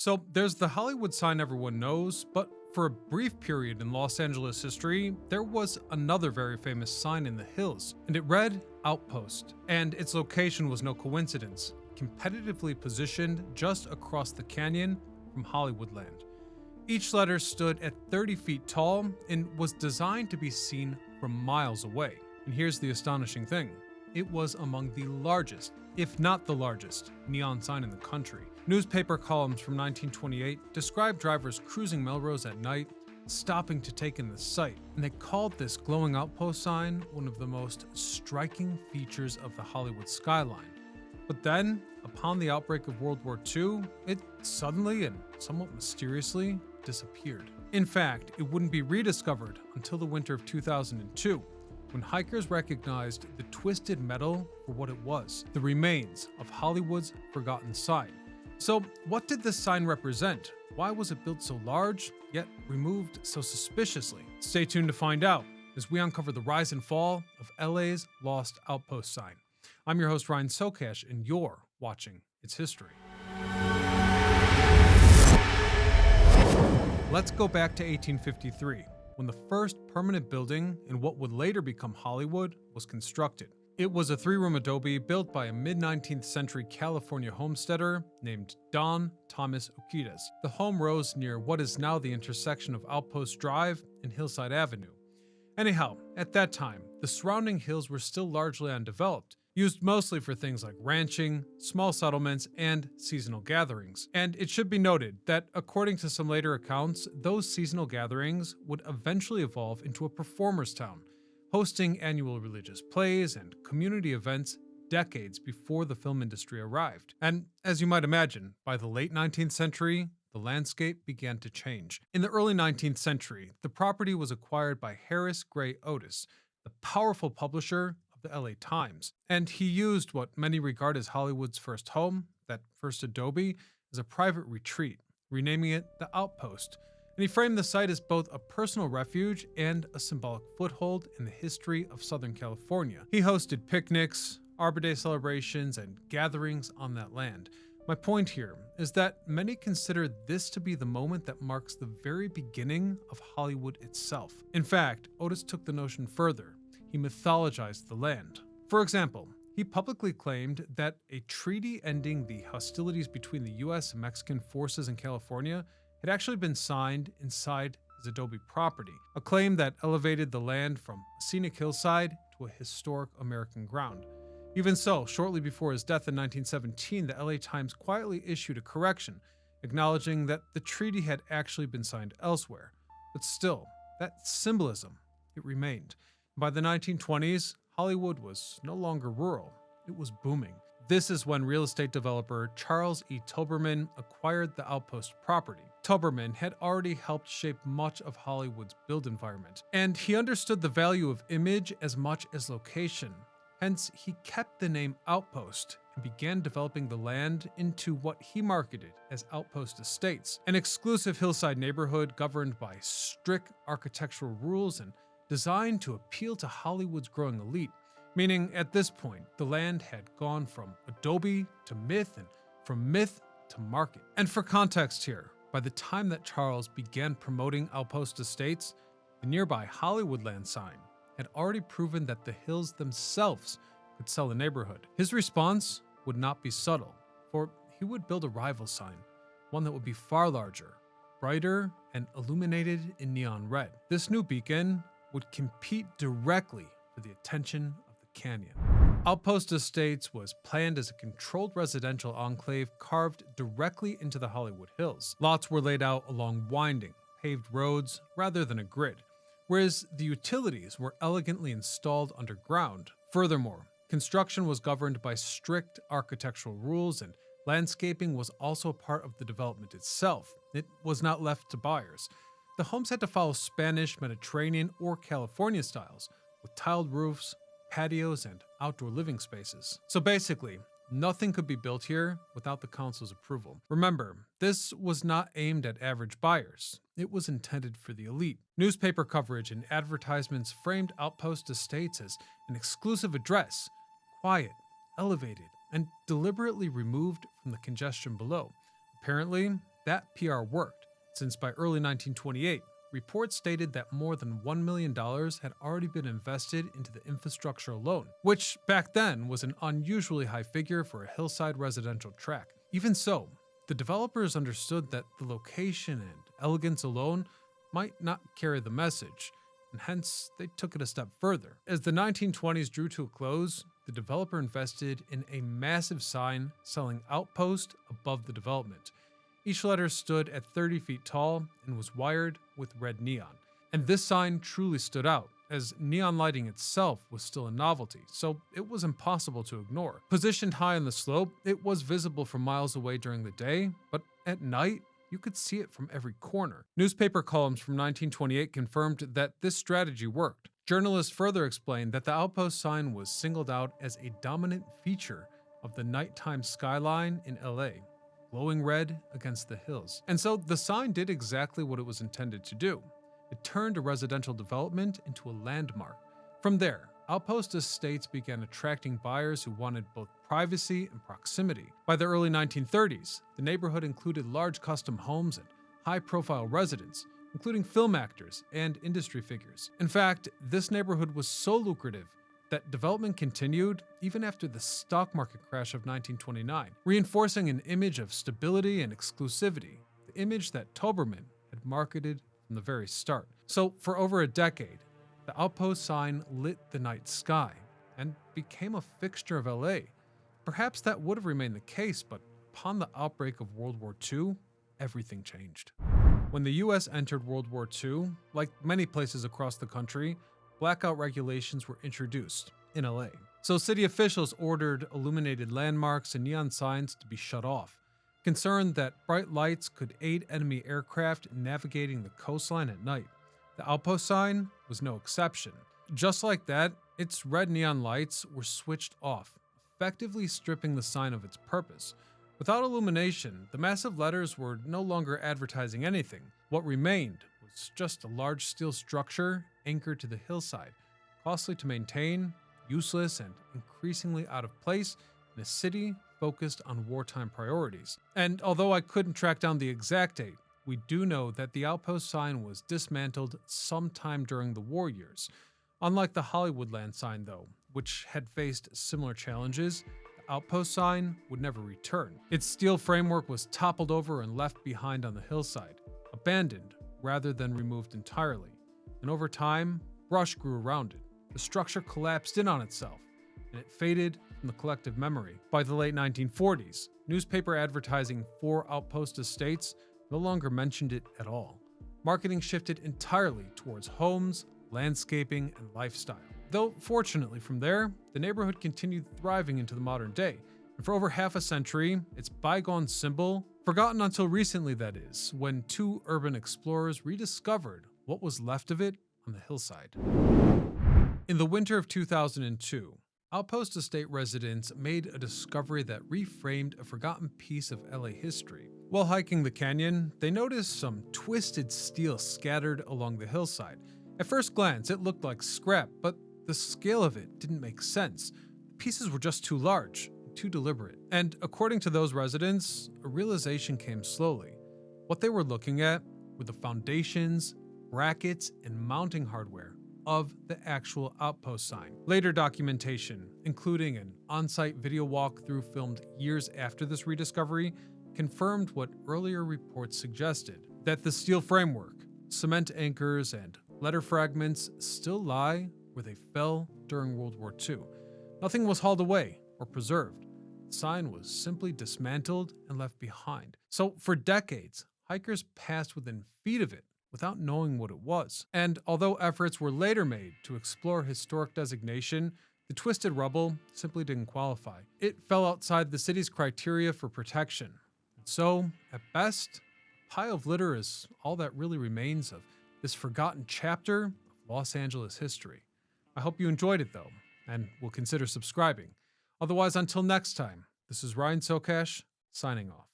So there's the Hollywood sign everyone knows, but for a brief period in Los Angeles history, there was another very famous sign in the hills, and it read Outpost. And its location was no coincidence, competitively positioned just across the canyon from Hollywoodland. Each letter stood at 30 feet tall and was designed to be seen from miles away. And here's the astonishing thing. It was among the largest, if not the largest, neon sign in the country. Newspaper columns from 1928 described drivers cruising Melrose at night, stopping to take in the sight, and they called this glowing outpost sign one of the most striking features of the Hollywood skyline. But then, upon the outbreak of World War II, it suddenly and somewhat mysteriously disappeared. In fact, it wouldn't be rediscovered until the winter of 2002, when hikers recognized the twisted metal for what it was, the remains of Hollywood's forgotten sign. So, what did this sign represent? Why was it built so large, yet removed so suspiciously? Stay tuned to find out as we uncover the rise and fall of LA's lost outpost sign. I'm your host, Ryan Socash, and you're watching It's History. Let's go back to 1853, when the first permanent building in what would later become Hollywood was constructed. It was a 3-room adobe built by a mid-19th century California homesteader named Don Thomas Oquitas. The home rose near what is now the intersection of Outpost Drive and Hillside Avenue. Anyhow, at that time, the surrounding hills were still largely undeveloped, used mostly for things like ranching, small settlements, and seasonal gatherings. And it should be noted that according to some later accounts, those seasonal gatherings would eventually evolve into a performer's town, hosting annual religious plays and community events decades before the film industry arrived. And as you might imagine, by the late 19th century, the landscape began to change. In the early 19th century, the property was acquired by Harris Gray Otis, the powerful publisher of the LA Times, and he used what many regard as Hollywood's first home, that first adobe, as a private retreat, renaming it the Outpost. And he framed the site as both a personal refuge and a symbolic foothold in the history of Southern California. He hosted picnics, Arbor Day celebrations, and gatherings on that land. My point here is that many consider this to be the moment that marks the very beginning of Hollywood itself. In fact, Otis took the notion further. He mythologized the land. For example, he publicly claimed that a treaty ending the hostilities between the US and Mexican forces in California had actually been signed inside his adobe property, a claim that elevated the land from a scenic hillside to a historic American ground. Even so, shortly before his death in 1917, the LA Times quietly issued a correction, acknowledging that the treaty had actually been signed elsewhere. But still, that symbolism, it remained. By the 1920s, Hollywood was no longer rural, it was booming. This is when real estate developer Charles E. Tilberman acquired the Outpost property. Tilberman had already helped shape much of Hollywood's built environment, and he understood the value of image as much as location. Hence, he kept the name Outpost and began developing the land into what he marketed as Outpost Estates, an exclusive hillside neighborhood governed by strict architectural rules and designed to appeal to Hollywood's growing elite. Meaning, at this point, the land had gone from adobe to myth and from myth to market. And for context here, by the time that Charles began promoting Outpost Estates, the nearby Hollywoodland sign had already proven that the hills themselves could sell a neighborhood. His response would not be subtle, for he would build a rival sign, one that would be far larger, brighter, and illuminated in neon red. This new beacon would compete directly for the attention of the canyon. Outpost Estates was planned as a controlled residential enclave carved directly into the Hollywood Hills. Lots were laid out along winding, paved roads rather than a grid, whereas the utilities were elegantly installed underground. Furthermore, construction was governed by strict architectural rules, and landscaping was also part of the development itself. It was not left to buyers. The homes had to follow Spanish, Mediterranean, or California styles, with tiled roofs, patios, and outdoor living spaces. So basically, nothing could be built here without the council's approval. Remember, this was not aimed at average buyers. It was intended for the elite. Newspaper coverage and advertisements framed Outpost Estates as an exclusive address, quiet, elevated, and deliberately removed from the congestion below. Apparently, that PR worked, since by early 1928, reports stated that more than $1 million had already been invested into the infrastructure alone, which back then was an unusually high figure for a hillside residential tract. Even so, the developers understood that the location and elegance alone might not carry the message, and hence they took it a step further. As the 1920s drew to a close, the developer invested in a massive sign selling Outpost above the development. Each letter stood at 30 feet tall and was wired with red neon. And this sign truly stood out, as neon lighting itself was still a novelty, so it was impossible to ignore. Positioned high on the slope, it was visible from miles away during the day, but at night, you could see it from every corner. Newspaper columns from 1928 confirmed that this strategy worked. Journalists further explained that the Outpost sign was singled out as a dominant feature of the nighttime skyline in LA, glowing red against the hills. And so the sign did exactly what it was intended to do. It turned a residential development into a landmark. From there, Outpost estates began attracting buyers who wanted both privacy and proximity. By the early 1930s, the neighborhood included large custom homes and high-profile residents, including film actors and industry figures. In fact, this neighborhood was so lucrative that development continued even after the stock market crash of 1929, reinforcing an image of stability and exclusivity, the image that Toberman had marketed from the very start. So for over a decade, the Outpost sign lit the night sky and became a fixture of LA. Perhaps that would have remained the case, but upon the outbreak of World War II, everything changed. When the US entered World War II, like many places across the country, blackout regulations were introduced in LA. So city officials ordered illuminated landmarks and neon signs to be shut off, concerned that bright lights could aid enemy aircraft in navigating the coastline at night. The Outpost sign was no exception. Just like that, its red neon lights were switched off, effectively stripping the sign of its purpose. Without illumination, the massive letters were no longer advertising anything. What remained was just a large steel structure anchored to the hillside, costly to maintain, useless, and increasingly out of place in a city focused on wartime priorities. And although I couldn't track down the exact date, we do know that the Outpost sign was dismantled sometime during the war years. Unlike the Hollywoodland sign, though, which had faced similar challenges, the Outpost sign would never return. Its steel framework was toppled over and left behind on the hillside, abandoned rather than removed entirely. And over time, brush grew around it. The structure collapsed in on itself, and it faded from the collective memory. By the late 1940s, newspaper advertising for Outpost estates no longer mentioned it at all. Marketing shifted entirely towards homes, landscaping, and lifestyle. Though, fortunately, from there, the neighborhood continued thriving into the modern day, and for over half a century, its bygone symbol, forgotten until recently that is, when two urban explorers rediscovered what was left of it on the hillside. In the winter of 2002, Outpost estate residents made a discovery that reframed a forgotten piece of LA history. While hiking the canyon, they noticed some twisted steel scattered along the hillside. At first glance, it looked like scrap, but the scale of it didn't make sense. The pieces were just too large, too deliberate. And according to those residents, a realization came slowly. What they were looking at were the foundations, brackets, and mounting hardware of the actual Outpost sign. Later documentation, including an on-site video walkthrough filmed years after this rediscovery, confirmed what earlier reports suggested, that the steel framework, cement anchors, and letter fragments still lie where they fell during World War II. Nothing was hauled away or preserved. The sign was simply dismantled and left behind. So for decades, hikers passed within feet of it without knowing what it was. And although efforts were later made to explore historic designation, the twisted rubble simply didn't qualify. It fell outside the city's criteria for protection. And so, at best, a pile of litter is all that really remains of this forgotten chapter of Los Angeles history. I hope you enjoyed it though, and will consider subscribing. Otherwise, until next time, this is Ryan Socash, signing off.